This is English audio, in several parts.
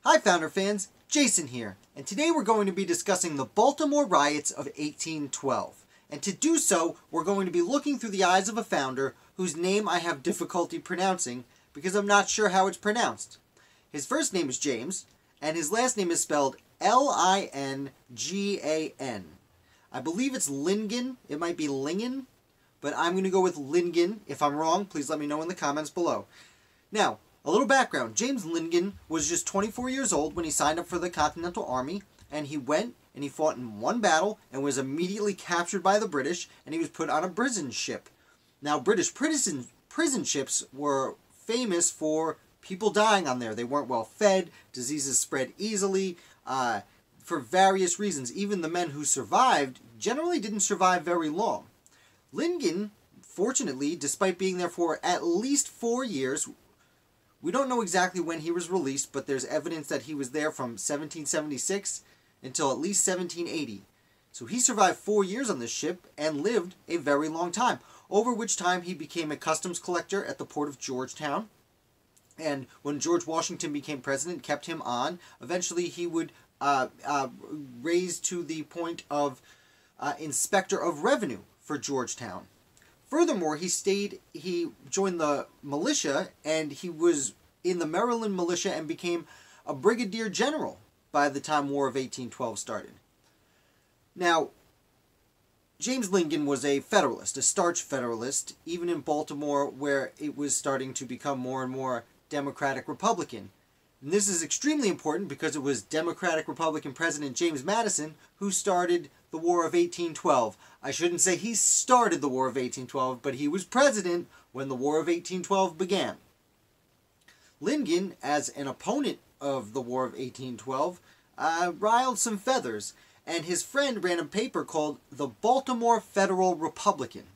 Hi Founder fans, Jason here, and today we're going to be discussing the Baltimore Riots of 1812. And to do so, we're going to be looking through the eyes of a founder whose name I have difficulty pronouncing because I'm not sure how it's pronounced. His first name is James, and his last name is spelled Lingan. I believe it's Lingan, it might be Lingan, but I'm going to go with Lingan. If I'm wrong, please let me know in the comments below. Now, a little background. James Lingan was just 24 years old when he signed up for the Continental Army, and he went and he fought in one battle and was immediately captured by the British, and he was put on a prison ship. Now, British prison ships were famous for people dying on there. They weren't well fed, diseases spread easily, for various reasons. Even the men who survived generally didn't survive very long. Lingan, fortunately, despite being there for at least 4 years, we don't know exactly when he was released, but there's evidence that he was there from 1776 until at least 1780. So he survived 4 years on this ship and lived a very long time, over which time he became a customs collector at the port of Georgetown. And when George Washington became president, kept him on. Eventually he would raise to the point of inspector of revenue for Georgetown. Furthermore, he joined the militia, and he was in the Maryland militia and became a brigadier general by the time War of 1812 started. Now, James Lingan was a Federalist, a staunch Federalist, even in Baltimore, where it was starting to become more and more Democratic Republican. And this is extremely important because it was Democratic Republican President James Madison who started the War of 1812. I shouldn't say he started the War of 1812, but he was president when the War of 1812 began. Lingan, as an opponent of the War of 1812, riled some feathers, and his friend ran a paper called the Baltimore Federal Republican.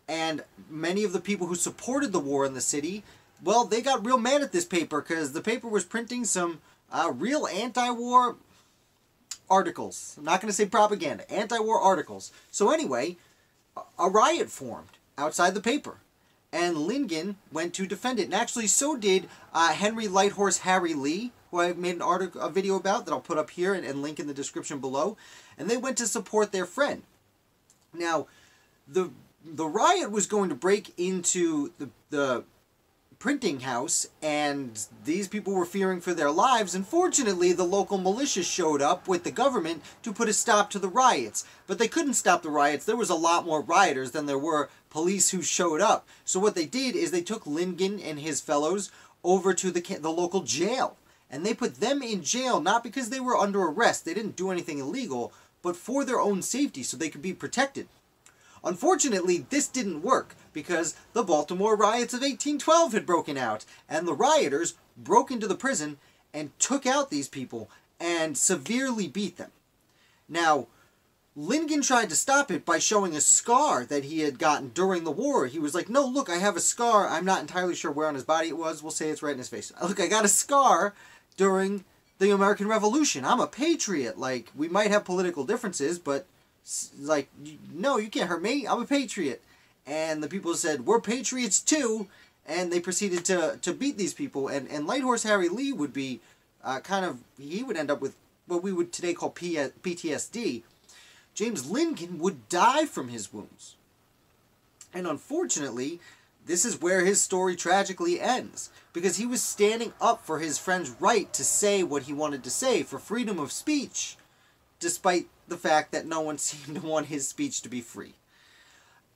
And many of the people who supported the war in the city, well, they got real mad at this paper because the paper was printing some real anti-war articles. I'm not going to say propaganda, anti-war articles. So anyway, a riot formed outside the paper, and Lingan went to defend it. And actually, so did Henry Lighthorse Harry Lee, who I made a video about that I'll put up here and link in the description below. And they went to support their friend. Now, the riot was going to break into the printing house, and these people were fearing for their lives, and fortunately the local militia showed up with the government to put a stop to the riots. But they couldn't stop the riots. There was a lot more rioters than there were police who showed up. So what they did is they took Lingan and his fellows over to the local jail, and they put them in jail not because they were under arrest, they didn't do anything illegal, but for their own safety so they could be protected. Unfortunately, this didn't work because the Baltimore Riots of 1812 had broken out, and the rioters broke into the prison and took out these people and severely beat them. Now, Lingan tried to stop it by showing a scar that he had gotten during the war. He was like, no, look, I have a scar. I'm not entirely sure where on his body it was. We'll say it's right in his face. Look, I got a scar during the American Revolution. I'm a patriot. Like, we might have political differences, but like, no, you can't hurt me, I'm a patriot. And the people said, we're patriots too, and they proceeded to beat these people. And Lighthorse Harry Lee would be he would end up with what we would today call PTSD. James Lingan would die from his wounds. And unfortunately, this is where his story tragically ends, because he was standing up for his friend's right to say what he wanted to say, for freedom of speech, despite the fact that no one seemed to want his speech to be free.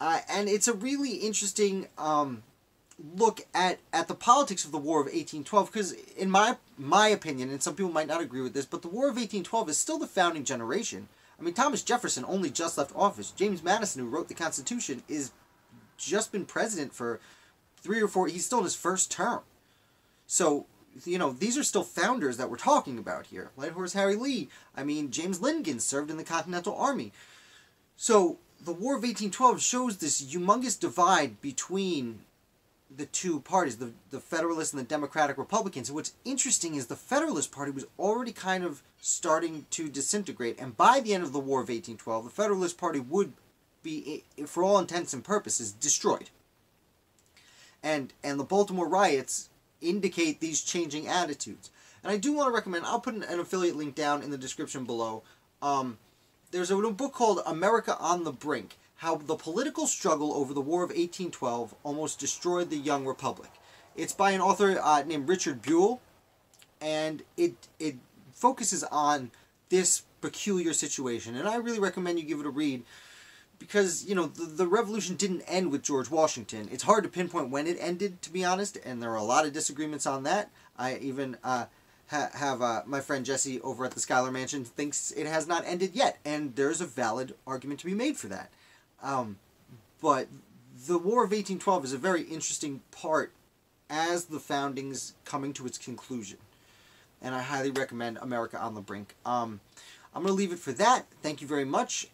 And it's a really interesting look at the politics of the War of 1812, because in my opinion, and some people might not agree with this, but the War of 1812 is still the founding generation. I mean, Thomas Jefferson only just left office. James Madison, who wrote the Constitution, is just been president for 3 or 4, he's still in his first term. So, you know, these are still founders that we're talking about here. Lighthorse Harry Lee, I mean, James Lingan served in the Continental Army. So, the War of 1812 shows this humongous divide between the two parties, the Federalists and the Democratic Republicans. And what's interesting is the Federalist Party was already kind of starting to disintegrate, and by the end of the War of 1812, the Federalist Party would be, for all intents and purposes, destroyed. And the Baltimore Riots indicate these changing attitudes. And I do want to recommend, I'll put an affiliate link down in the description below. There's a book called America on the Brink, How the Political Struggle Over the War of 1812 Almost Destroyed the Young Republic. It's by an author named Richard Buell, and it focuses on this peculiar situation. And I really recommend you give it a read, because, you know, the revolution didn't end with George Washington. It's hard to pinpoint when it ended, to be honest, and there are a lot of disagreements on that. I even have my friend Jesse over at the Schuyler Mansion thinks it has not ended yet, and there's a valid argument to be made for that. But the War of 1812 is a very interesting part as the founding's coming to its conclusion, and I highly recommend America on the Brink. I'm going to leave it for that. Thank you very much.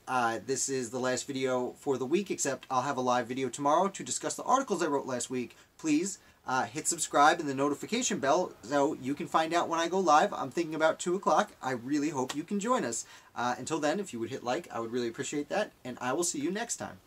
This is the last video for the week, except I'll have a live video tomorrow to discuss the articles I wrote last week. Please hit subscribe and the notification bell so you can find out when I go live. I'm thinking about 2 o'clock. I really hope you can join us. Until then, if you would hit like, I would really appreciate that, and I will see you next time.